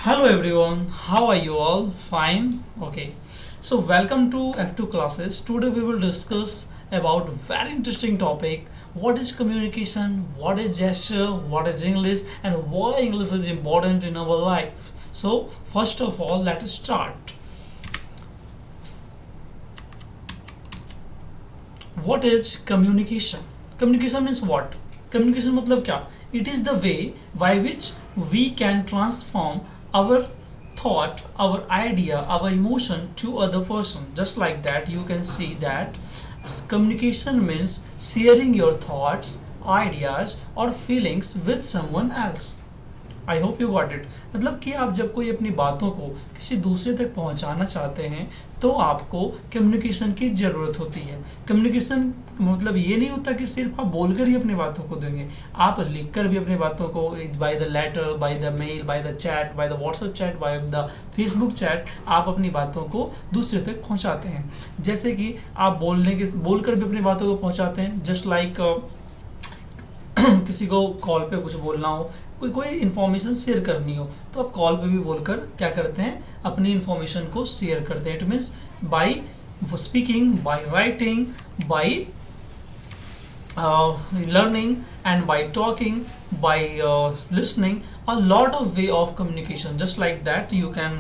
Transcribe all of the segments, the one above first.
Hello everyone, how are you all? Fine? Okay. So welcome to F2 classes. Today we will discuss about very interesting topic. What is communication? What is gesture? What is English? And why English is important in our life? So first of all, let us start. What is communication? Communication means what? Communication मतलब क्या? It is the way by which we can transform our thought, our idea, our emotion to other person. Just like that, you can see that communication means sharing your thoughts, ideas or feelings with someone else. I hope you got it. मतलब कि आप जब कोई अपनी बातों को किसी दूसरे तक पहुंचाना चाहते हैं तो आपको कम्युनिकेशन की ज़रूरत होती है। कम्युनिकेशन मतलब ये नहीं होता कि सिर्फ आप बोलकर ही अपनी बातों को देंगे, आप लिखकर भी अपनी बातों को by the letter, by the mail, by the chat, by the WhatsApp chat, by the Facebook chat आप अपनी बातों को दूसरे तक पहुंचाते हैं। जैसे कि आप बोलकर भी अपनी बातों को पहुंचाते हैं। जस्ट लाइक किसी को कॉल पे कुछ बोलना हो, कोई इन्फॉर्मेशन शेयर करनी हो, तो आप कॉल पे भी बोलकर क्या करते हैं, अपनी इन्फॉर्मेशन को शेयर करते हैं। It means by speaking, by writing, by learning, and by talking, by listening, a lot of way of communication. Just like that you can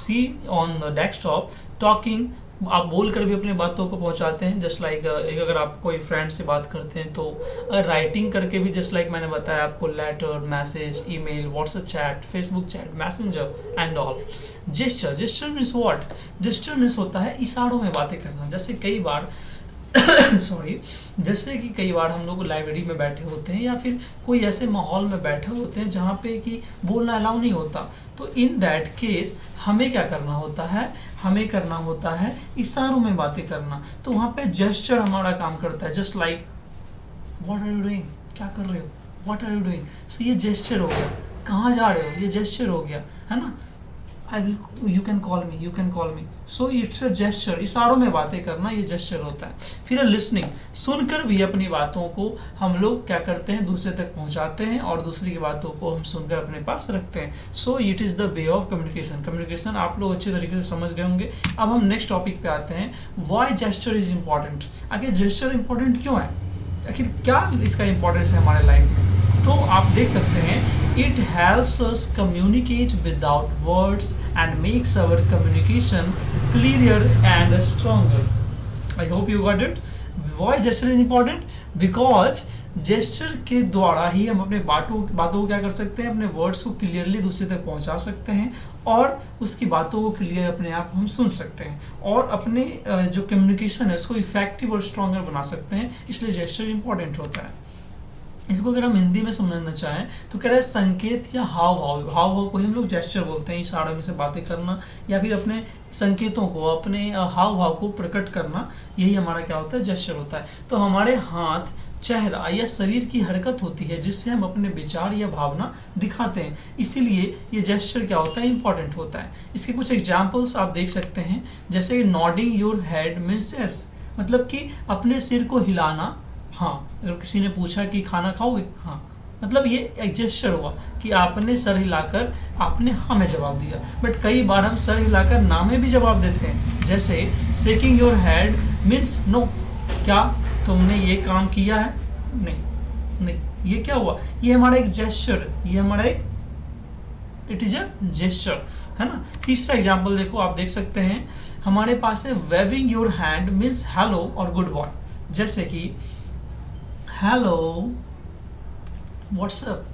see on the desktop talking, आप बोल कर भी अपनी बातों को पहुंचाते हैं। जस्ट लाइक अगर आप कोई फ्रेंड से बात करते हैं तो राइटिंग करके भी, जस्ट लाइक मैंने बताया आपको, letter, message, email, WhatsApp chat, Facebook chat, messenger and all. Gesture, gesture means what? Gesture means होता है इशारों में बातें करना। जैसे कई बार सॉरी जैसे कि कई बार हम लोग लाइब्रेरी में बैठे होते हैं या फिर कोई ऐसे माहौल में बैठे होते हैं जहाँ पे कि बोलना अलाउ नहीं होता, तो इन दैट केस हमें क्या करना होता है, हमें करना होता है इशारों में बातें करना। तो वहाँ पे जेस्चर हमारा काम करता है। Just like what are you doing, क्या कर रहे हो, what are you doing. So ये जेस्चर हो गया। कहाँ जा रहे हो, ये जेस्चर हो गया, है ना। I will, you can call me, you can call me. So it's a gesture. इशारों में बातें करना ये जेस्चर होता है। फिर लिसनिंग, सुनकर भी अपनी बातों को हम लोग क्या करते हैं, दूसरे तक पहुंचाते हैं और दूसरी की बातों को हम सुनकर अपने पास रखते हैं। So it is the way of communication. Communication आप लोग अच्छे तरीके से समझ गए होंगे। अब हम नेक्स्ट टॉपिक पे आते हैं, वाई जेस्चर इज इम्पॉर्टेंट। आखिर जेस्चर इंपॉर्टेंट क्यों है, आखिर क्या इसका इंपॉर्टेंस है हमारे लाइफ में। तो आप देख सकते हैं, it helps us communicate without words and makes our communication clearer and stronger. I hope you got it. Why gesture is important? Because gesture के द्वारा ही हम अपने बातों को क्या कर सकते हैं, अपने वर्ड्स को क्लियरली दूसरे तक पहुंचा सकते हैं और उसकी बातों को क्लियर अपने आप हम सुन सकते हैं और अपने जो कम्युनिकेशन है उसको इफेक्टिव और स्ट्रॉन्गर बना सकते हैं। इसलिए जेस्चर इंपॉर्टेंट होता है। इसको अगर हम हिंदी में समझना चाहें तो कह रहे हैं संकेत या हाव भाव। हाव भाव को हम लोग जेस्चर बोलते हैं। इशारों में से बातें करना या फिर अपने संकेतों को, अपने हाव भाव को प्रकट करना, यही हमारा क्या होता है, जेस्चर होता है। तो हमारे हाथ, चेहरा या शरीर की हरकत होती है जिससे हम अपने विचार या भावना दिखाते हैं। इसीलिए ये जेस्चर क्या होता है, इंपॉर्टेंट होता है। इसके कुछ एग्जाम्पल्स आप देख सकते हैं, जैसे nodding your head means yes, मतलब कि अपने सिर को हिलाना। हाँ, अगर किसी ने पूछा कि खाना खाओगे, हाँ, मतलब ये एक जेस्चर हुआ कि आपने सर हिलाकर आपने हाँ में जवाब दिया। बट कई बार हम सर हिलाकर ना में भी जवाब देते हैं। जैसे shaking your head means no, क्या तुमने ये काम किया है, नहीं नहीं, ये क्या हुआ, ये हमारा एक जेस्चर, ये हमारा एक, इट इज अ जेस्चर, है ना। तीसरा एग्जाम्पल देखो, आप देख सकते हैं हमारे पास है waving your hand means hello और गुड बॉय। जैसे कि हेलो, व्हाट्सअप,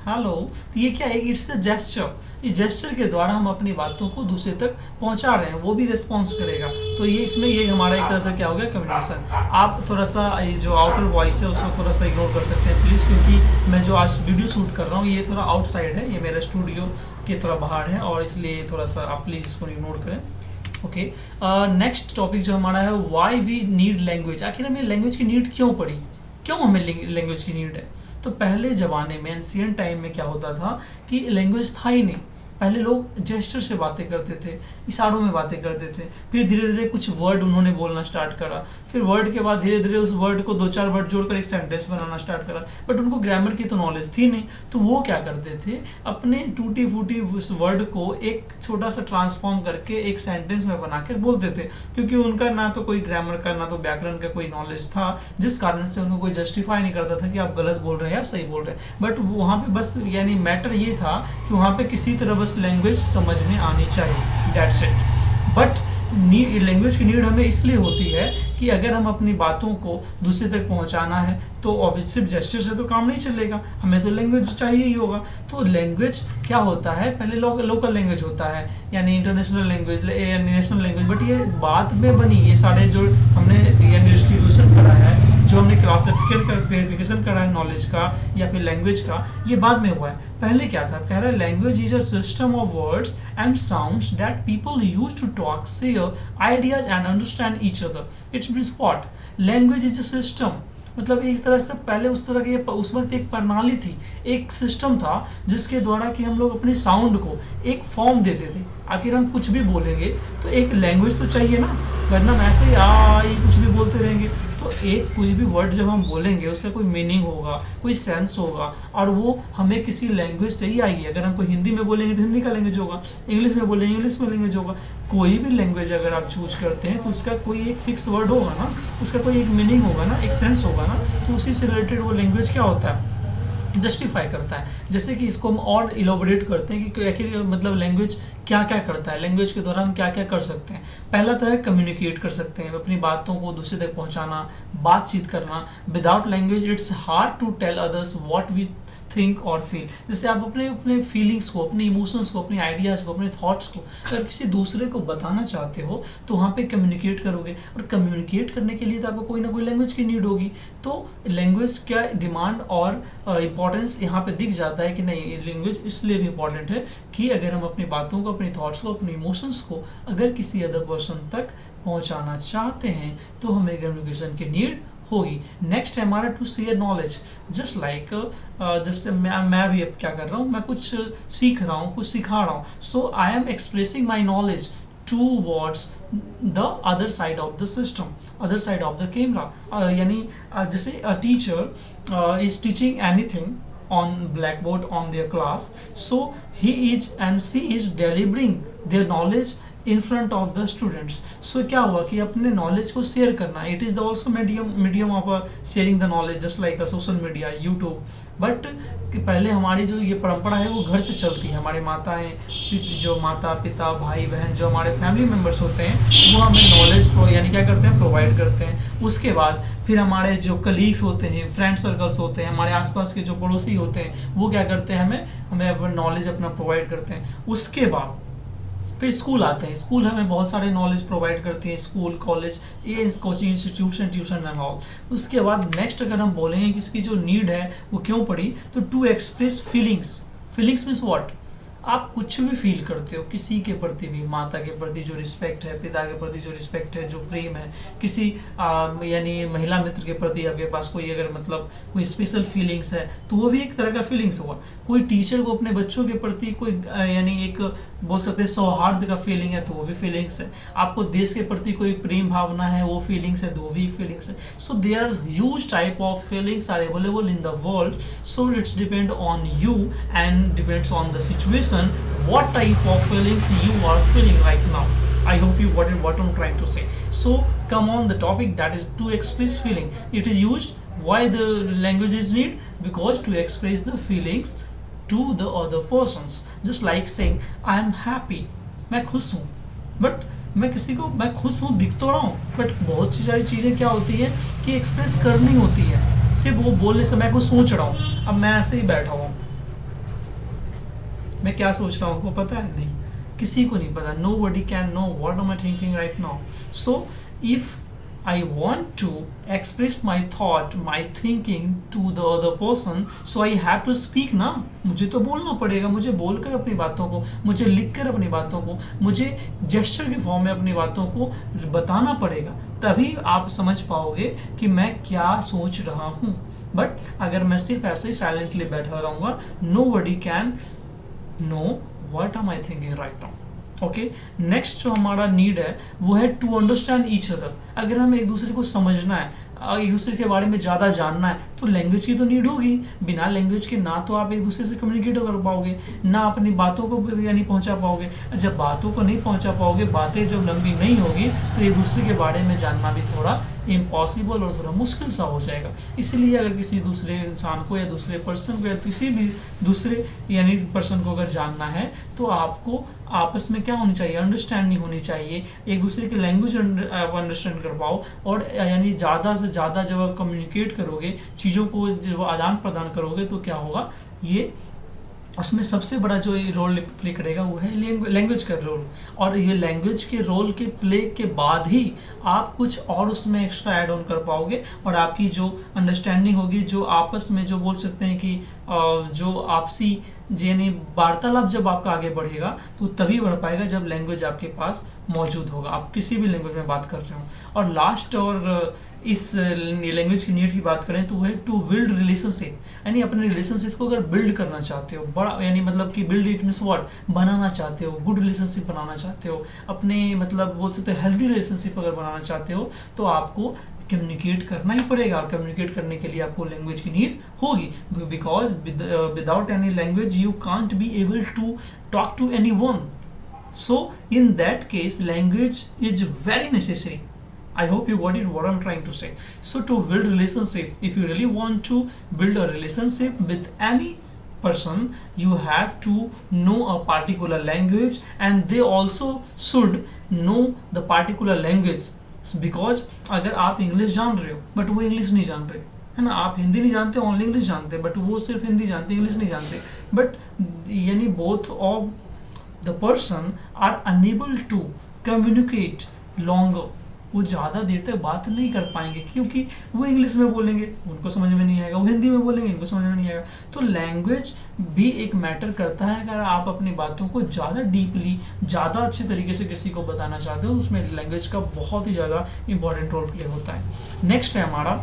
हेलो, तो ये क्या है, इट्स अ जेस्चर। इस जेस्चर के द्वारा हम अपनी बातों को दूसरे तक पहुंचा रहे हैं, वो भी रिस्पॉन्स करेगा। तो ये इसमें ये हमारा एक तरह से क्या हो गया, कम्युनिकेशन। आप थोड़ा सा ये जो आउटर वॉइस है उसको थोड़ा सा इग्नोर कर सकते हैं प्लीज़, क्योंकि मैं जो आज वीडियो शूट कर रहा हूँ ये थोड़ा आउटसाइड है, ये मेरा स्टूडियो के थोड़ा बाहर है और इसलिए थोड़ा सा आप प्लीज़ इसको इग्नोर करें। ओके, नेक्स्ट टॉपिक जो हमारा है, वाई वी नीड लैंग्वेज। आखिर हमें लैंग्वेज की नीड क्यों पड़ी, क्यों हमें लैंग्वेज की नीड है। तो पहले ज़माने में, एंशिएंट टाइम में क्या होता था कि लैंग्वेज था ही नहीं। पहले लोग जेस्चर से बातें करते थे, इशारों में बातें करते थे, फिर धीरे धीरे कुछ वर्ड उन्होंने बोलना स्टार्ट करा, फिर वर्ड के बाद धीरे धीरे उस वर्ड को 2-4 वर्ड जोड़कर एक सेंटेंस बनाना स्टार्ट करा। बट उनको ग्रामर की तो नॉलेज थी नहीं, तो वो क्या करते थे, अपने टूटी फूटी उस वर्ड को एक छोटा सा ट्रांसफॉर्म करके एक सेंटेंस में बनाकर बोलते थे, क्योंकि उनका ना तो कोई ग्रामर का ना तो व्याकरण का कोई नॉलेज था, जिस कारण से उनको कोई जस्टिफाई नहीं करता था कि आप गलत बोल रहे हैं या सही बोल रहे हैं। बट वहाँ पे बस यानी मैटर ये था कि वहाँ पे किसी तरह बस लैंग्वेज समझ में आनी चाहिए, दैट्स इट। बट लैंग्वेज की नीड हमें इसलिए होती है कि अगर हम अपनी बातों को दूसरे तक पहुंचाना है तो ऑब्वियस सिर्फ जेस्चर से तो काम नहीं चलेगा, हमें तो लैंग्वेज चाहिए ही होगा। तो लैंग्वेज क्या होता है, पहले लोकल लैंग्वेज होता है, यानी international language, national language, but ये बाद में बनी। ये सारे जो हमने डिस्ट्रीब्यूशन करा है, जो हमने क्लासिफिकेशन करा है नॉलेज का या फिर लैंग्वेज का, ये बाद में हुआ है। पहले क्या था, कह रहा है language is a system of words and sounds that people use to talk, share ideas and understand each other. It's means what, language is a system, मतलब एक तरह से पहले उस तरह की उस वक्त एक प्रणाली थी, एक सिस्टम था जिसके द्वारा कि हम लोग अपने साउंड को एक फॉर्म देते थे। आखिर हम कुछ भी बोलेंगे तो एक लैंग्वेज तो चाहिए ना, वरना हम ऐसे ही कुछ भी बोलते रहेंगे तो एक कोई भी वर्ड जब हम बोलेंगे उसका कोई मीनिंग होगा, कोई सेंस होगा, और वो हमें किसी लैंग्वेज से ही आएगी। अगर हम कोई हिंदी में बोलेंगे तो हिंदी का लैंग्वेज होगा, इंग्लिश में बोलेंगे इंग्लिश में लैंग्वेज होगा। कोई भी लैंग्वेज अगर आप चूज करते हैं तो उसका कोई एक फिक्स वर्ड होगा ना, उसका कोई एक मीनिंग होगा ना, एक सेंस होगा ना, तो उसी से रिलेटेड वो लैंग्वेज क्या होता है, जस्टिफाई करता है। जैसे कि इसको हम और इलोबरेट करते हैं कि आखिर मतलब लैंग्वेज क्या क्या करता है, लैंग्वेज के द्वारा हम क्या क्या कर सकते हैं। पहला तो है कम्युनिकेट कर सकते हैं, अपनी बातों को दूसरे तक पहुंचाना, बातचीत करना। Without language it's hard to tell others what we think और फील। जैसे आप अपने फीलिंग्स को, अपने इमोशंस को, अपने आइडियाज़ को, अपने थॉट्स को अगर किसी दूसरे को बताना चाहते हो तो वहाँ पे कम्युनिकेट करोगे, और कम्युनिकेट करने के लिए तो आपको कोई ना कोई लैंग्वेज की नीड होगी। तो लैंग्वेज का डिमांड और इम्पॉर्टेंस यहाँ पे दिख जाता है कि नहीं, लैंग्वेज इसलिए भी इम्पॉर्टेंट है कि अगर हम अपनी बातों को, अपनी थॉट्स को, अपने इमोशंस को अगर किसी अदर पर्सन तक पहुँचाना चाहते हैं तो हमें कम्युनिकेशन की नीड होगी। नेक्स्ट है हमारा to share knowledge, just like just मैं भी अब क्या कर रहा हूँ, मैं कुछ सीख रहा हूँ, कुछ सिखा रहा हूँ, so I am expressing my knowledge towards the other side of the system, other side of the camera। यानी जैसे a teacher is teaching anything on blackboard on their class, so he is and she is delivering their knowledge in front of the students। so क्या हुआ कि अपने knowledge को share करना, it is the also medium of sharing the knowledge, just like a social media, YouTube। But पहले हमारी जो ये परंपरा है वो घर से चलती है, हमारे माताएं, जो माता पिता भाई बहन जो हमारे फैमिली मेम्बर्स होते हैं वो हमें नॉलेज यानी क्या करते हैं, प्रोवाइड करते हैं। उसके बाद फिर हमारे जो कलीग्स होते हैं, फ्रेंड सर्कल्स होते हैं, हमारे आसपास के जो पड़ोसी होते हैं वो क्या करते हैं, हमें अपना नॉलेज अपना प्रोवाइड करते हैं। उसके बाद फिर स्कूल आते हैं, स्कूल हमें बहुत सारे नॉलेज प्रोवाइड करती है, स्कूल कॉलेज, ये coaching institution, tuition and all. उसके बाद नेक्स्ट अगर हम बोलेंगे कि इसकी जो नीड है वो क्यों पड़ी, तो to express feelings. Feelings means what, आप कुछ भी फील करते हो किसी के प्रति भी, माता के प्रति जो रिस्पेक्ट है, पिता के प्रति जो रिस्पेक्ट है, जो प्रेम है, किसी यानी महिला मित्र के प्रति आपके पास कोई अगर मतलब कोई स्पेशल फीलिंग्स है तो वो भी एक तरह का फीलिंग्स हुआ। कोई टीचर को अपने बच्चों के प्रति कोई यानी एक बोल सकते हैं सौहार्द का फीलिंग है तो वो भी फीलिंग्स है। आपको देश के प्रति कोई प्रेम भावना है वो फीलिंग्स है तो वो भी फीलिंग्स है। So there are huge type of feelings are available in the world, so it's depend on you and depends on the situation what type of feelings you are feeling right now। I hope you got what I'm trying to say। So come on the topic, that is to express feeling। It is used, why the language is need, because to express the feelings to the other persons, just like saying I am happy, मैं खुश हूँ। But मैं किसी को मैं खुश हूँ दिख तो रहा हूँ, बट बहुत सी सारी चीज़ें क्या होती है कि एक्सप्रेस करनी होती है, सिर्फ वो बोलने से मैं कुछ सोच रहा हूँ। अब मैं ऐसे ही बैठा हुआ हूँ, मैं क्या सोच रहा हूँ आपको पता है? नहीं, किसी को नहीं पता। Nobody can know what am I thinking right now। So if I want to express my thought, my thinking to the other person, so I have to speak ना, मुझे तो बोलना पड़ेगा, मुझे बोलकर अपनी बातों को, मुझे लिखकर अपनी बातों को, मुझे जेस्चर के फॉर्म में अपनी बातों को बताना पड़ेगा, तभी आप समझ पाओगे कि मैं क्या सोच रहा हूँ। बट अगर मैं सिर्फ ऐसे ही साइलेंटली बैठा रहूँगा, nobody can know what am I thinking right now. Okay, next जो हमारा नीड है वो है टू अंडरस्टैंड ईच अदर। अगर हमें एक दूसरे को समझना है, एक दूसरे के बारे में ज़्यादा जानना है, तो लैंग्वेज की तो नीड होगी। बिना लैंग्वेज के ना तो आप एक दूसरे से कम्युनिकेट कर पाओगे, ना अपनी बातों को यानी पहुंचा पाओगे। जब बातों को नहीं पहुंचा पाओगे, बातें जब लंबी नहीं होगी, तो एक दूसरे के बारे में जानना भी थोड़ा इम्पॉसिबल और थोड़ा मुश्किल सा हो जाएगा। इसलिए अगर किसी दूसरे इंसान को या दूसरे पर्सन को या किसी भी दूसरे यानी पर्सन को अगर जानना है, तो आपको आपस में क्या होनी चाहिए, अंडरस्टैंडिंग होनी चाहिए, एक दूसरे की लैंग्वेज अंडरस्टैंड कर पाओ। और यानी ज़्यादा से ज़्यादा जब आप कम्युनिकेट करोगे, चीज़ों को जब आदान प्रदान करोगे, तो क्या होगा, ये उसमें सबसे बड़ा जो रोल प्ले करेगा वो है लैंग्वेज का रोल। और ये लैंग्वेज के रोल के प्ले के बाद ही आप कुछ और उसमें एक्स्ट्रा ऐड ऑन कर पाओगे, और आपकी जो अंडरस्टैंडिंग होगी, जो आपस में जो बोल सकते हैं कि जो आपसी यानी वार्तालाप जब आपका आगे बढ़ेगा, तो तभी बढ़ पाएगा जब लैंग्वेज आपके पास मौजूद होगा, आप किसी भी लैंग्वेज में बात कर रहे हो। और लास्ट और इस लैंग्वेज की नीड की बात करें तो वो है टू बिल्ड रिलेशनशिप। यानी अपने रिलेशनशिप को अगर बिल्ड करना चाहते हो, बड़ा यानी मतलब कि बिल्ड इट मीन्स व्हाट, बनाना चाहते हो, गुड रिलेशनशिप बनाना चाहते हो, अपने मतलब बोल सकते हो हेल्दी रिलेशनशिप अगर बनाना चाहते हो, तो आपको कम्युनिकेट करना ही पड़ेगा। कम्युनिकेट करने के लिए आपको लैंग्वेज की नीड होगी, because without any language you can't be able to talk to anyone. So in that case, language is very necessary. I hope you got it what I'm trying to say. So to build relationship, if you really want to build a relationship with any person, you have to know a particular language, and they also should know the particular language. Because अगर आप English जान रहे हो but वो English नहीं जान रहे, है ना, आप हिंदी नहीं जानते, ओनली इंग्लिश जानते, बट वो सिर्फ हिंदी जानते, इंग्लिश नहीं जानते, बट यानी both of the person are unable to communicate longer, वो ज़्यादा देर तक बात नहीं कर पाएंगे, क्योंकि वो इंग्लिश में बोलेंगे, उनको समझ में नहीं आएगा, वो हिंदी में बोलेंगे, इनको समझ में नहीं आएगा। तो लैंग्वेज भी एक मैटर करता है। अगर आप अपनी बातों को ज़्यादा डीपली, ज़्यादा अच्छे तरीके से किसी को बताना चाहते हो, उसमें लैंग्वेज का बहुत ही ज़्यादा इंपॉर्टेंट रोल प्ले होता है। नेक्स्ट है हमारा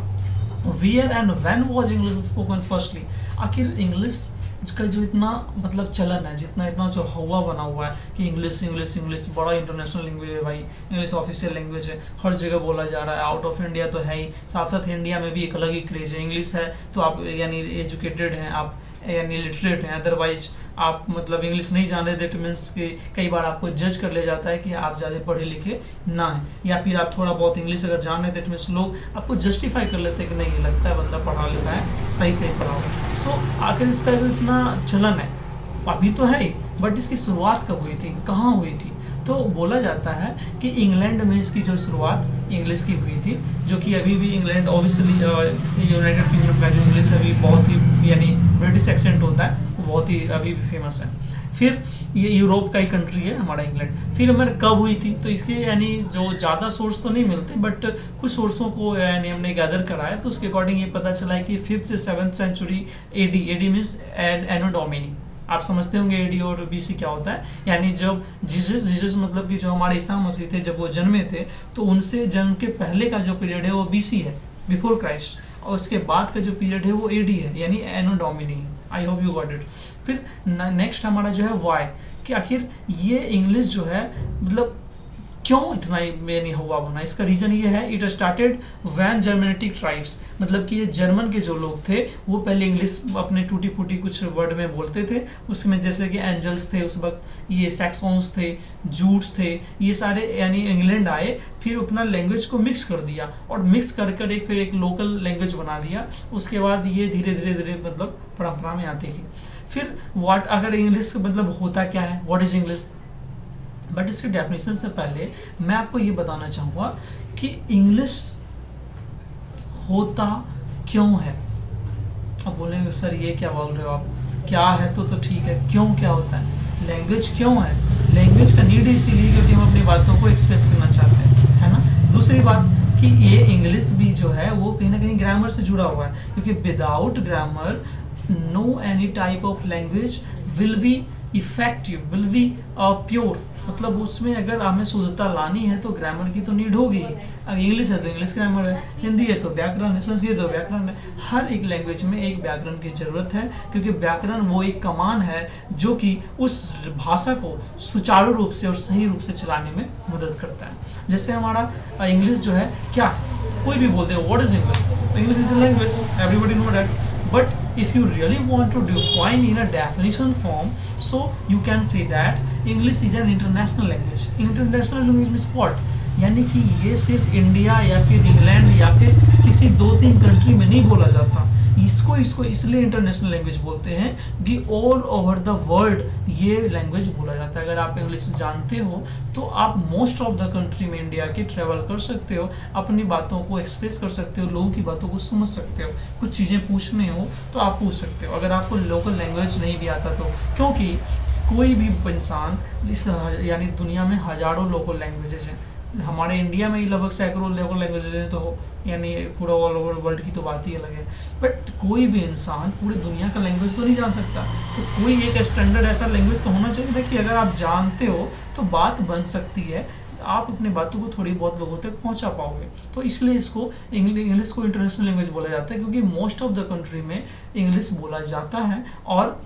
where and when was English spoken firstly. आखिर इंग्लिश का जो इतना मतलब चलन है, जितना इतना जो हवा बना हुआ है कि इंग्लिश इंग्लिश इंग्लिश बड़ा इंटरनेशनल लैंग्वेज है भाई, इंग्लिश ऑफिशियल लैंग्वेज है, हर जगह बोला जा रहा है, आउट ऑफ इंडिया तो है ही, साथ साथ इंडिया में भी एक अलग ही क्रेज है। इंग्लिश है तो आप यानी एजुकेटेड हैं, आप यानी लिटरेट हैं, अदरवाइज आप मतलब इंग्लिश नहीं जान रहे, दैट मीन्स कि कई बार आपको जज कर लिया जाता है कि आप ज़्यादा पढ़े लिखे ना हैं, या फिर आप थोड़ा बहुत इंग्लिश अगर जान रहे, दैट मीन्स लोग आपको जस्टिफाई कर लेते हैं कि नहीं, लगता है बंदा पढ़ा लिखा है, सही सही पढ़ा हो। सो आखिर इसका जो इतना चलन है अभी तो है ही, बट इसकी शुरुआत कब हुई थी, कहाँ हुई थी? तो बोला जाता है कि इंग्लैंड में इसकी जो शुरुआत इंग्लिश की हुई थी, जो कि अभी भी इंग्लैंड ऑब्वियसली यूनाइटेड किंगडम का जो इंग्लिश अभी बहुत ही यानी ब्रिटिश एक्सेंट होता है, वो बहुत ही अभी भी फेमस है। फिर ये यूरोप का ही कंट्री है हमारा इंग्लैंड। फिर हमारे कब हुई थी, तो इसके यानी जो ज़्यादा सोर्स तो नहीं मिलते, बट कुछ सोर्सों को यानी हमने गैदर कराया, तो उसके अकॉर्डिंग ये पता चला है कि 5th से 7th सेंचुरी एडी मीन्स एनो डोमिनी। आप समझते होंगे एडी और बीसी क्या होता है, यानी जब जीसस मतलब कि जो हमारे ईसा मसीह थे, जब वो जन्मे थे, तो उनसे जन्म के पहले का जो पीरियड है वो बीसी है, बिफोर क्राइस्ट, और उसके बाद का जो पीरियड है वो एडी है, यानी anno domini. I hope you got it. फिर नेक्स्ट हमारा जो है वाई, कि आखिर ये इंग्लिश जो है मतलब क्यों इतना यानी हुआ बना। इसका रीज़न ये है, इट स्टार्टेड वैन जर्मेटिक ट्राइब्स, मतलब कि ये जर्मन के जो लोग थे वो पहले इंग्लिश अपने टूटी फूटी कुछ वर्ड में बोलते थे, उसमें जैसे कि एंजल्स थे उस वक्त, ये सैक्सॉन्स थे, जूट्स थे, ये सारे यानी इंग्लैंड आए, फिर अपना लैंग्वेज को मिक्स कर दिया, और मिक्स कर कर फिर एक लोकल लैंग्वेज बना दिया। उसके बाद ये धीरे धीरे धीरे मतलब परंपरा में आती गई। फिर व्हाट, अगर इंग्लिश मतलब होता क्या है, व्हाट इज इंग्लिश, बट इसके डेफिनेशन से पहले मैं आपको ये बताना चाहूँगा कि इंग्लिश होता क्यों है। अब बोलेंगे सर ये क्या बोल रहे हो आप, क्या है तो ठीक है, क्यों क्या होता है, लैंग्वेज क्यों है। लैंग्वेज का नीड इसीलिए क्योंकि हम अपनी बातों को एक्सप्रेस करना चाहते हैं, है ना। दूसरी बात कि ये इंग्लिश भी जो है वो कहीं ना कहीं ग्रामर से जुड़ा हुआ है, क्योंकि without grammar no any type of language will be effective, will be pure. मतलब उसमें अगर हमें शुद्धता लानी है तो ग्रामर की तो नीड होगी। अगर इंग्लिश है तो इंग्लिश ग्रामर है, हिंदी है तो व्याकरण है, संस्कृत है तो व्याकरण है। हर एक लैंग्वेज में एक व्याकरण की जरूरत है, क्योंकि व्याकरण वो एक कमान है जो कि उस भाषा को सुचारू रूप से और सही रूप से चलाने में मदद करता है। जैसे हमारा इंग्लिश जो है, क्या कोई भी बोलते हैं what is English, English is a language, everybody know that. But if you really want to define in a definition form, so you can say that English is an international language. International language means what? यानी कि ये सिर्फ India या फिर England या फिर किसी 2-3 country में नहीं बोला जाता। इसको इसलिए इंटरनेशनल लैंग्वेज बोलते हैं कि ऑल ओवर द वर्ल्ड ये लैंग्वेज बोला जाता है। अगर आप इंग्लिश जानते हो तो आप मोस्ट ऑफ द कंट्री में इंडिया के ट्रेवल कर सकते हो, अपनी बातों को एक्सप्रेस कर सकते हो, लोगों की बातों को समझ सकते हो, कुछ चीज़ें पूछने हो तो आप पूछ सकते हो अगर आपको लोकल लैंग्वेज नहीं भी आता तो। क्योंकि कोई भी इंसान इस यानी दुनिया में हजारों लोकल लैंग्वेजेज हैं, हमारे इंडिया में ही लगभग सैकड़ों लोकल लैंग्वेजेज हैं, तो यानी पूरा ऑल ओवर वर्ल्ड की तो बात ही अलग है। बट कोई भी इंसान पूरी दुनिया का लैंग्वेज तो नहीं जान सकता, तो कोई एक स्टैंडर्ड ऐसा लैंग्वेज तो होना चाहिए था कि अगर आप जानते हो तो बात बन सकती है, आप अपनी बातों को थोड़ी बहुत लोगों तक पहुंचा पाओगे। तो इसलिए इसको इंग्लिश को इंटरनेशनल लैंग्वेज बोला जाता है, क्योंकि मोस्ट ऑफ द कंट्री में इंग्लिश बोला जाता है। और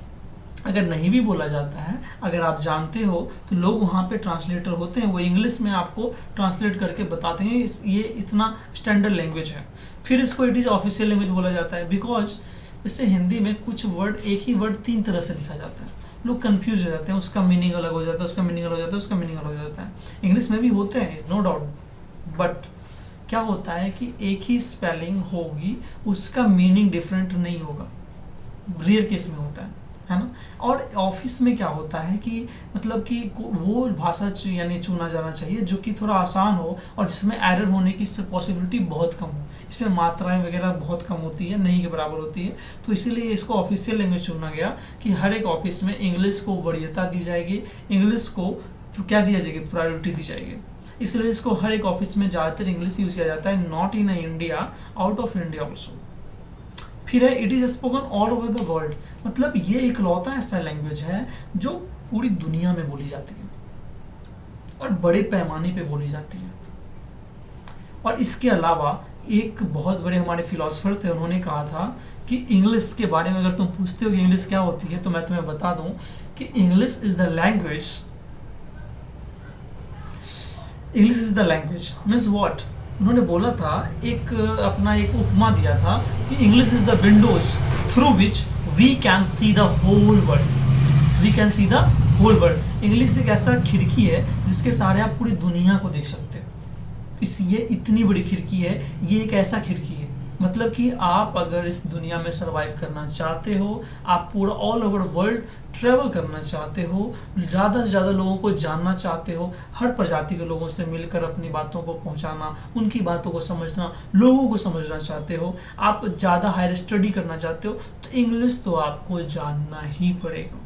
अगर नहीं भी बोला जाता है, अगर आप जानते हो तो लोग वहाँ पे ट्रांसलेटर होते हैं, वो इंग्लिश में आपको ट्रांसलेट करके बताते हैं ये इतना स्टैंडर्ड लैंग्वेज है। फिर इसको इट इज़ ऑफिशियल लैंग्वेज बोला जाता है, बिकॉज इससे हिंदी में कुछ वर्ड, एक ही वर्ड 3 तरह से लिखा जाता है, लोग कंफ्यूज हो जाते हैं, उसका मीनिंग अलग हो जाता है, उसका मीनिंग अलग हो जाता है, उसका मीनिंग अलग हो जाता है। इंग्लिश में भी होते हैं, इज नो डाउट, बट क्या होता है कि एक ही स्पेलिंग होगी, उसका मीनिंग डिफरेंट नहीं होगा, रेयर केस में होता है ना। और ऑफिस में क्या होता है कि मतलब कि वो भाषा यानी चुना जाना चाहिए जो कि थोड़ा आसान हो और जिसमें एरर होने की पॉसिबिलिटी बहुत कम हो। इसमें मात्राएं वगैरह बहुत कम होती है, नहीं के बराबर होती है, तो इसीलिए इसको ऑफिशियल लैंग्वेज चुना गया कि हर एक ऑफिस में इंग्लिश को वरीयता दी जाएगी, इंग्लिश को क्या दिया जाएगी, प्रायोरिटी दी जाएगी। इसलिए इसको हर एक ऑफिस में ज़्यादातर इंग्लिश यूज किया जाता है, not in India, out of India also. फिर है it is spoken all over the world, मतलब ये इकलौता ऐसा लैंग्वेज है जो पूरी दुनिया में बोली जाती है और बड़े पैमाने पे बोली जाती है। और इसके अलावा एक बहुत बड़े हमारे फिलोसफर थे, उन्होंने कहा था कि इंग्लिश के बारे में अगर तुम पूछते हो कि इंग्लिश क्या होती है, तो मैं तुम्हें बता दूं कि English is the language means what. उन्होंने बोला था, एक अपना एक उपमा दिया था कि English is the windows through which we can see the whole world. English एक ऐसा खिड़की है जिसके सहारे आप पूरी दुनिया को देख सकते हो। ये इतनी बड़ी खिड़की है, ये एक ऐसा खिड़की है, मतलब कि आप अगर इस दुनिया में सरवाइव करना चाहते हो, आप पूरा ऑल ओवर वर्ल्ड ट्रेवल करना चाहते हो, ज़्यादा से ज़्यादा लोगों को जानना चाहते हो, हर प्रजाति के लोगों से मिलकर अपनी बातों को पहुंचाना, उनकी बातों को समझना, लोगों को समझना चाहते हो, आप ज़्यादा हायर स्टडी करना चाहते हो, तो इंग्लिश तो आपको जानना ही पड़ेगा।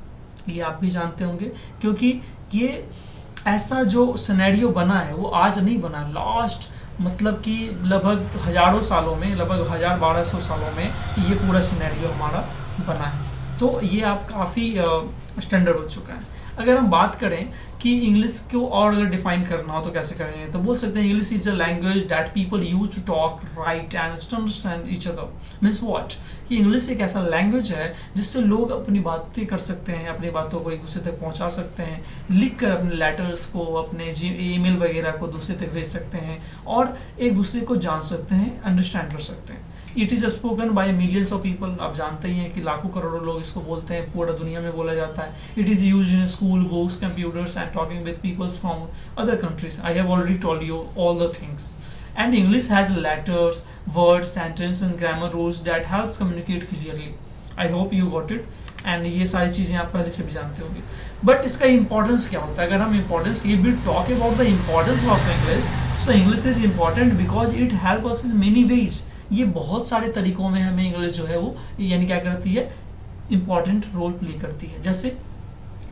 ये आप भी जानते होंगे, क्योंकि ये ऐसा जो सिनेरियो बना है वो आज नहीं बना, लास्ट मतलब कि लगभग हजारों सालों में, लगभग 1000-1200 सालों में ये पूरा सिनेरियो हमारा बना है। तो ये आप काफ़ी स्टैंडर्ड हो चुका है। अगर हम बात करें कि इंग्लिश को और अगर डिफाइन करना हो तो कैसे करेंगे, तो बोल सकते हैं English is a language that people use to talk, write and understand each other. Means what, कि इंग्लिश एक ऐसा लैंग्वेज है जिससे लोग अपनी बातें कर सकते हैं, अपनी बातों को एक दूसरे तक पहुंचा सकते हैं, लिख कर अपने लेटर्स को, अपने ईमेल वगैरह को दूसरे तक भेज सकते हैं और एक दूसरे को जान सकते हैं, अंडरस्टैंड कर सकते हैं। It is spoken by millions of people, आप जानते ही हैं कि लाखों करोड़ों लोग इसको बोलते हैं, पूरा दुनिया में बोला जाता है। It is used in school, books, computers and talking with peoples from other countries. I have already told you all the things. And English has letters, words, sentences and grammar rules that helps communicate clearly. I hope you got it. And ये सारी चीज़ें आप पहले से भी जानते होंगे। But इसका इंपॉर्टेंस क्या होता है? अगर हम इंपॉर्टेंस, ये भी talk about the importance of English, so English is important because it help us in many ways. ये बहुत सारे तरीकों में हमें इंग्लिश जो है वो यानी क्या करती है, इंपॉर्टेंट रोल प्ले करती है। जैसे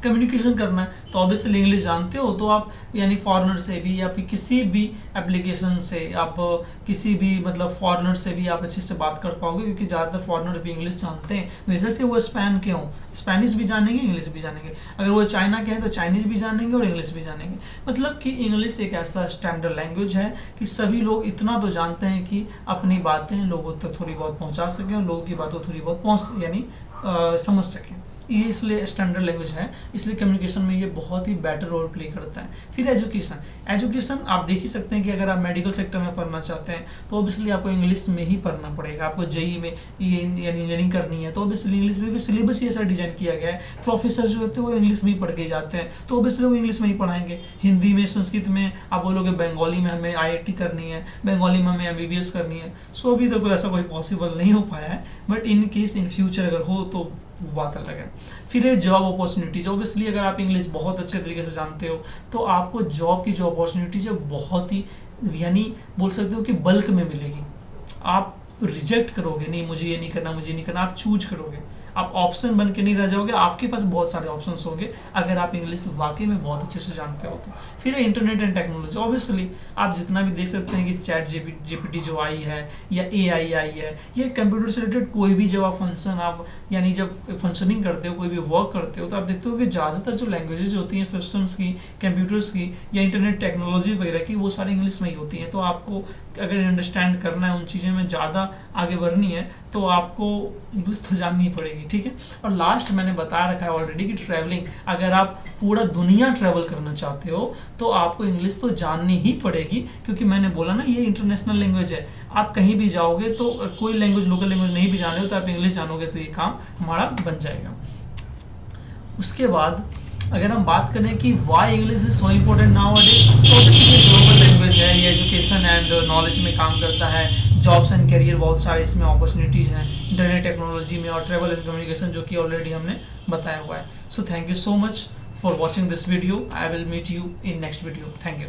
कम्युनिकेशन करना है तो ऑब्वियसली इंग्लिश जानते हो, तो आप यानी फॉरेनर से भी या फिर किसी भी एप्लीकेशन से आप किसी भी मतलब फॉरेनर से भी आप अच्छे से बात कर पाओगे, क्योंकि ज़्यादातर फॉरेनर भी इंग्लिश जानते हैं, वैसे से वो स्पेन के हों, स्पेनिश भी जानेंगे, इंग्लिश भी जानेंगे। अगर वो चाइना के हैं तो चाइनीज़ भी जानेंगे और इंग्लिश भी जानेंगे। मतलब कि इंग्लिश एक ऐसा स्टैंडर्ड लैंग्वेज है कि सभी लोग इतना तो जानते हैं कि अपनी बातें लोगों तक थोड़ी बहुत पहुंचा सकें और लोगों की बातों थोड़ी बहुत पहुंच यानी समझ सकें। ये इसलिए स्टैंडर्ड लैंग्वेज है, इसलिए कम्युनिकेशन में ये बहुत ही बेटर रोल प्ले करता है। फिर एजुकेशन, एजुकेशन आप देख ही सकते हैं कि अगर आप मेडिकल सेक्टर में पढ़ना चाहते हैं तो ऑब्वियसली आपको इंग्लिश में ही पढ़ना पड़ेगा। आपको जेई में ये इंजीनियरिंग करनी है तो ऑब्वियसली इंग्लिश में, क्योंकि सिलेबस ही ऐसा डिजाइन किया गया है। प्रोफेसर जो होते हैं वो इंग्लिश में ही पढ़ के जाते हैं तो ऑब्वियसली वो इंग्लिश में ही पढ़ाएंगे। हिंदी में, संस्कृत में आप बोलोगे बंगाली में हमें IIT करनी है, बंगाली में हमें MBBS करनी है। सो अभी तक तो ऐसा कोई पॉसिबल नहीं हो पाया है, but in case in future अगर हो तो बात अलग है। फिर है जॉब अपॉर्चुनिटीज। ऑब्वियसली अगर आप इंग्लिश बहुत अच्छे तरीके से जानते हो तो आपको जॉब की जो अपॉर्चुनिटीज है बहुत ही यानी बोल सकते हो कि बल्क में मिलेगी। आप रिजेक्ट करोगे, नहीं मुझे ये नहीं करना, मुझे ये नहीं करना, आप चूज करोगे, आप ऑप्शन बन के नहीं रह जाओगे, आपके पास बहुत सारे ऑप्शंस होंगे अगर आप इंग्लिश वाकई में बहुत अच्छे से जानते हो तो। फिर इंटरनेट एंड टेक्नोलॉजी। ऑब्वियसली आप जितना भी देख सकते हैं कि चैट GPT जो आई है या AI आई है, ये कंप्यूटर से रिलेटेड कोई भी जब आप फंक्शन आप यानी जब फंक्शनिंग करते हो, कोई भी वर्क करते हो तो आप देखते हो कि ज़्यादातर जो लैंग्वेजेज होती हैं सिस्टम्स की, कंप्यूटर्स की या इंटरनेट टेक्नोलॉजी वगैरह की, वो सारी इंग्लिश में ही होती हैं। तो आपको अगर अंडरस्टैंड करना है, उन चीज़ों में ज़्यादा आगे बढ़नी है तो आपको इंग्लिश तो जाननी ही पड़ेगी, ठीक है। और लास्ट मैंने बता रखा है ऑलरेडी कि ट्रैवलिंग, अगर आप पूरा दुनिया ट्रैवल करना चाहते हो तो आपको इंग्लिश तो जाननी ही पड़ेगी, क्योंकि मैंने बोला ना ये इंटरनेशनल लैंग्वेज है। आप कहीं भी जाओगे तो कोई लैंग्वेज, लोकल लैंग्वेज नहीं भी जाने हो तो आप इंग्लिश जानोगे तो ये काम हमारा बन जाएगा। उसके बाद अगर हम बात करें कि why English is so important nowadays, तो ये ग्लोबल लैंग्वेज है, ये एजुकेशन एंड नॉलेज में काम करता है, जॉब्स एंड करियर बहुत सारे इसमें अपॉर्चुनिटीज़ हैं, इंटरनेट टेक्नोलॉजी में और ट्रैवल एंड कम्युनिकेशन जो कि ऑलरेडी हमने बताया हुआ है। So thank you so much for watching this video. I will meet you in next video. Thank you.